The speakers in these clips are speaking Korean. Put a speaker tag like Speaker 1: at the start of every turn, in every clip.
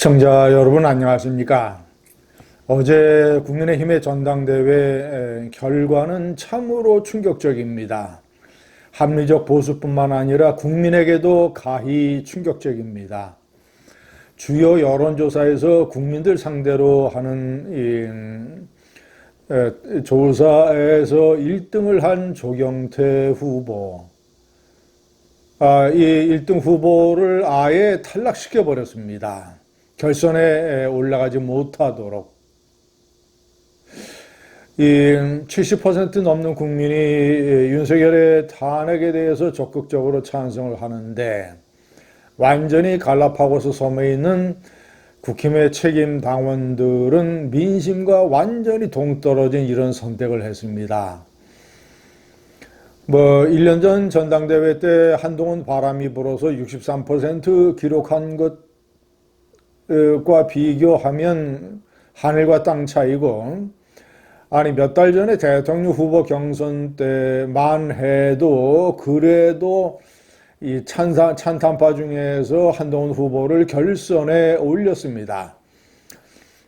Speaker 1: 시청자 여러분 안녕하십니까? 어제 국민의힘의 전당대회 결과는 참으로 충격적입니다. 합리적 보수뿐만 아니라 국민에게도 가히 충격적입니다. 주요 여론조사에서 국민들 상대로 하는 조사에서 1등을 한 조경태 후보, 이 1등 후보를 아예 탈락시켜 버렸습니다. 결선에 올라가지 못하도록. 이 70% 넘는 국민이 윤석열의 탄핵에 대해서 적극적으로 찬성을 하는데 완전히 갈라파고스 섬에 있는 국힘의 책임 당원들은 민심과 완전히 동떨어진 이런 선택을 했습니다. 1년 전 전당대회 때 한동훈 바람이 불어서 63% 기록한 것과 비교하면 하늘과 땅 차이고, 아니 몇 달 전에 대통령 후보 경선 때만 해도 그래도 이 찬탄파 중에서 한동훈 후보를 결선에 올렸습니다.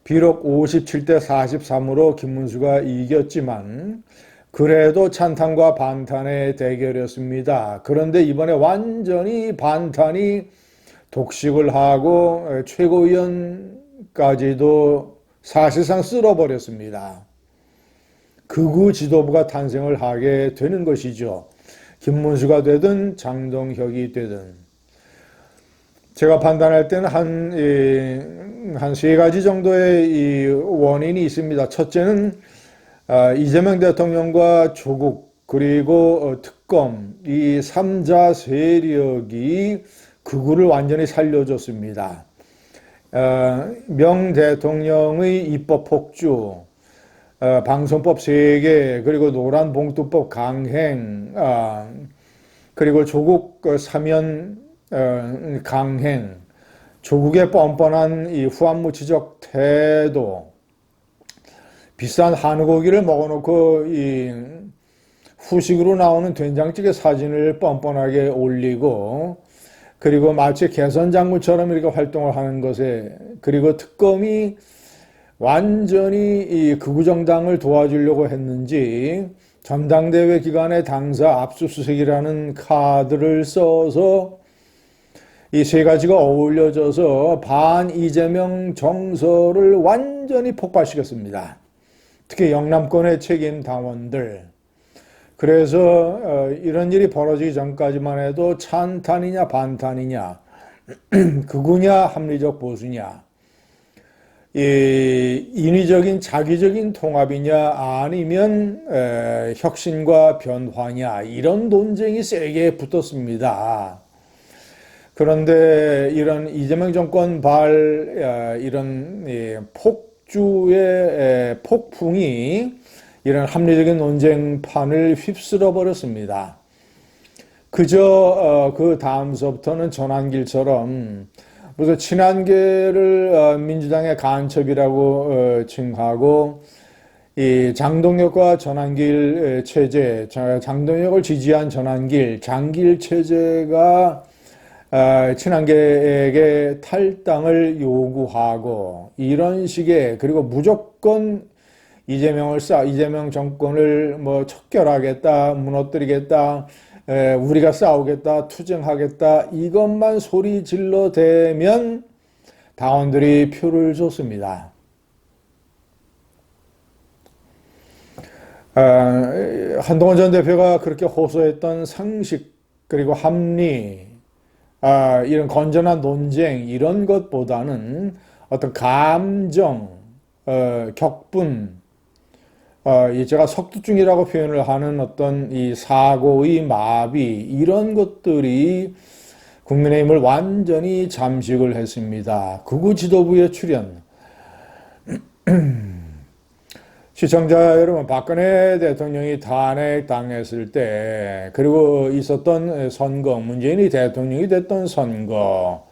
Speaker 1: 비록 57대 43으로 김문수가 이겼지만 그래도 찬탄과 반탄의 대결이었습니다. 그런데 이번에 완전히 반탄이 독식을 하고 최고위원까지도 사실상 쓸어버렸습니다. 극우 지도부가 탄생을 하게 되는 것이죠. 김문수가 되든 장동혁이 되든. 제가 판단할 때는 한 세 가지 정도의 이 원인이 있습니다. 첫째는 이재명 대통령과 조국 그리고 특검 이 3자 세력이 극우를 완전히 살려줬습니다. 명 대통령의 입법 폭주, 방송법 세계, 그리고 노란봉투법 강행, 그리고 조국 사면 강행, 조국의 뻔뻔한 이 후안무치적 태도, 비싼 한우 고기를 먹어놓고 이 후식으로 나오는 된장찌개 사진을 뻔뻔하게 올리고, 그리고 마치 개선장군처럼 이렇게 활동을 하는 것에, 그리고 특검이 완전히 이 극우정당을 도와주려고 했는지 전당대회 기간에 당사 압수수색이라는 카드를 써서 이 세 가지가 어울려져서 반 이재명 정서를 완전히 폭발시켰습니다. 특히 영남권의 책임 당원들. 그래서 이런 일이 벌어지기 전까지만 해도 찬탄이냐 반탄이냐, 극우냐 합리적 보수냐, 인위적인 자기적인 통합이냐 아니면 혁신과 변화냐, 이런 논쟁이 세게 붙었습니다. 그런데 이런 이재명 정권 이런 폭주의 폭풍이 이런 합리적인 논쟁판을 휩쓸어 버렸습니다. 그저 그 다음서부터는 전환길처럼 무슨 친한계를 민주당의 간첩이라고 칭하고, 이 장동혁과 전환길 체제, 장동혁을 지지한 전환길, 장길 체제가 친한계에게 탈당을 요구하고, 이런 식의, 그리고 무조건 이재명 정권을 척결하겠다, 무너뜨리겠다, 우리가 싸우겠다, 투쟁하겠다, 이것만 소리 질러대면 당원들이 표를 줬습니다. 한동훈 전 대표가 그렇게 호소했던 상식, 그리고 합리, 이런 건전한 논쟁, 이런 것보다는 어떤 감정, 격분, 제가 석두증이라고 표현을 하는 어떤 이 사고의 마비, 이런 것들이 국민의힘을 완전히 잠식을 했습니다. 극우 지도부의 출현. 시청자 여러분, 박근혜 대통령이 탄핵당했을 때, 그리고 있었던 선거, 문재인이 대통령이 됐던 선거,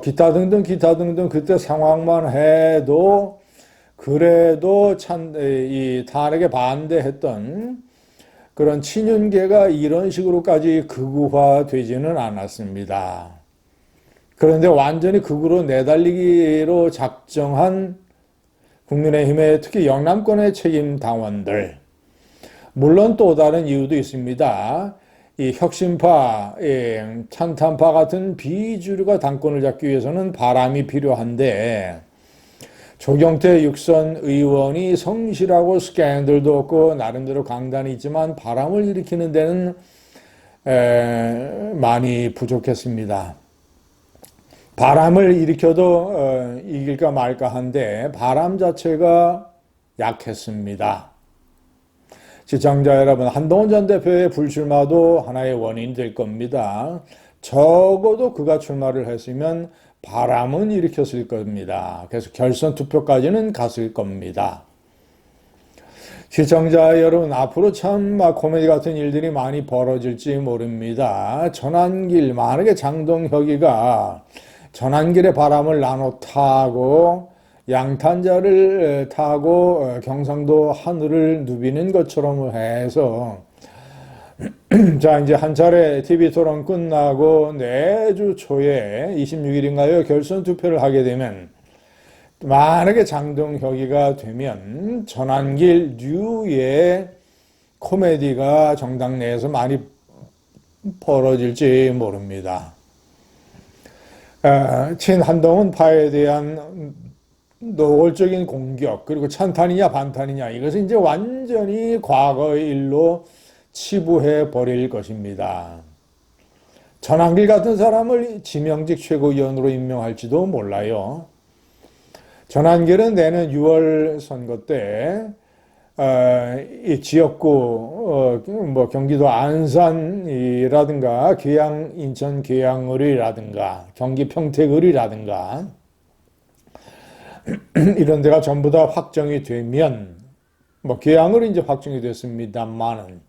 Speaker 1: 기타 등등 그때 상황만 해도 그래도 이 탄핵에 반대했던 그런 친윤계가 이런 식으로까지 극우화되지는 않았습니다. 그런데 완전히 극으로 내달리기로 작정한 국민의힘의 특히 영남권의 책임 당원들, 물론 또 다른 이유도 있습니다. 이 혁신파, 찬탄파 같은 비주류가 당권을 잡기 위해서는 바람이 필요한데 조경태 육선 의원이 성실하고 스캔들도 없고 나름대로 강단이 있지만 바람을 일으키는 데는 많이 부족했습니다. 바람을 일으켜도 이길까 말까 한데 바람 자체가 약했습니다. 시청자 여러분, 한동훈 전 대표의 불출마도 하나의 원인이 될 겁니다. 적어도 그가 출마를 했으면 바람은 일으켰을 겁니다. 그래서 결선 투표까지는 갔을 겁니다. 시청자 여러분, 앞으로 참 코미디 같은 일들이 많이 벌어질지 모릅니다. 전환길, 만약에 장동혁이가 전환길의 바람을 나눠 타고 양탄자를 타고 경상도 하늘을 누비는 것처럼 해서 자, 이제 한 차례 TV 토론 끝나고 내주 초에 26일인가요? 결선 투표를 하게 되면 만약에 장동혁이가 되면 전환길 류의 코미디가 정당 내에서 많이 벌어질지 모릅니다. 친한동훈 파에 대한 노골적인 공격, 그리고 찬탄이냐 반탄이냐, 이것은 이제 완전히 과거의 일로 치부해 버릴 것입니다. 전환길 같은 사람을 지명직 최고위원으로 임명할지도 몰라요. 전환길은 내년 6월 선거 때 이 지역구 경기도 안산이라든가 인천 계양을이라든가 경기 평택을이라든가 이런 데가 전부 다 확정이 되면 계양을이 이제 확정이 됐습니다만은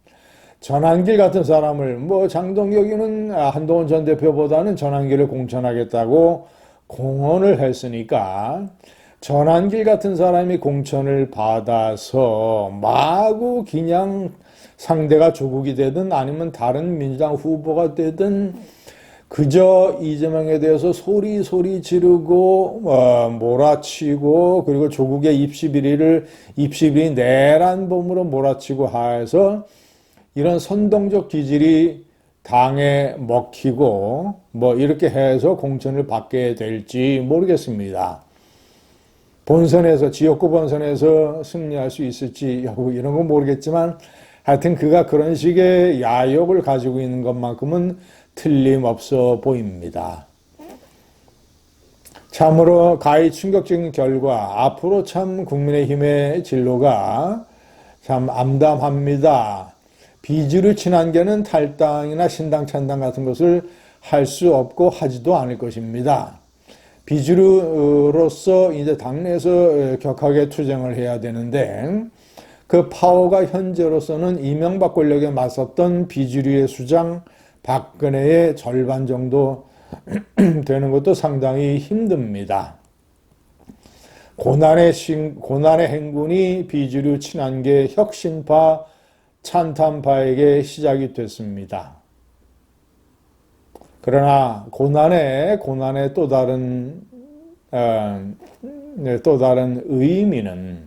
Speaker 1: 전환길 같은 사람을 장동혁이는 한동훈 전 대표보다는 전환길을 공천하겠다고 공언을 했으니까 전환길 같은 사람이 공천을 받아서 마구 그냥 상대가 조국이 되든 아니면 다른 민주당 후보가 되든 그저 이재명에 대해서 소리 지르고 몰아치고 그리고 조국의 입시비리 내란범으로 몰아치고 해서 이런 선동적 기질이 당에 먹히고 이렇게 해서 공천을 받게 될지 모르겠습니다. 본선에서 지역구 본선에서 승리할 수 있을지 이런 건 모르겠지만 하여튼 그가 그런 식의 야욕을 가지고 있는 것만큼은 틀림없어 보입니다. 참으로 가히 충격적인 결과, 앞으로 참 국민의힘의 진로가 참 암담합니다. 비주류 친한계는 탈당이나 신당 찬당 같은 것을 할 수 없고 하지도 않을 것입니다. 비주류로서 이제 당내에서 격하게 투쟁을 해야 되는데 그 파워가 현재로서는 이명박 권력에 맞섰던 비주류의 수장 박근혜의 절반 정도 되는 것도 상당히 힘듭니다. 고난의 행군이 비주류 친한계 혁신파 찬탄파에게 시작이 됐습니다. 그러나 고난의 또 다른 의미는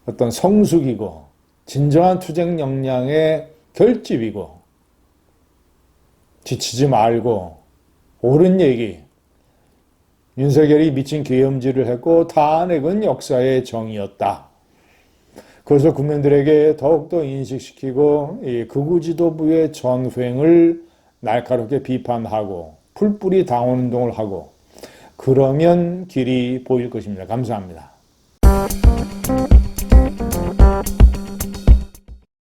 Speaker 1: 어떤 성숙이고 진정한 투쟁 역량의 결집이고 지치지 말고 옳은 얘기, 윤석열이 미친 계엄질을 했고 탄핵은 역사의 정의였다. 그래서 국민들에게 더욱더 인식시키고 이 극우 지도부의 전횡을 날카롭게 비판하고 풀뿌리 당원운동을 하고 그러면 길이 보일 것입니다. 감사합니다.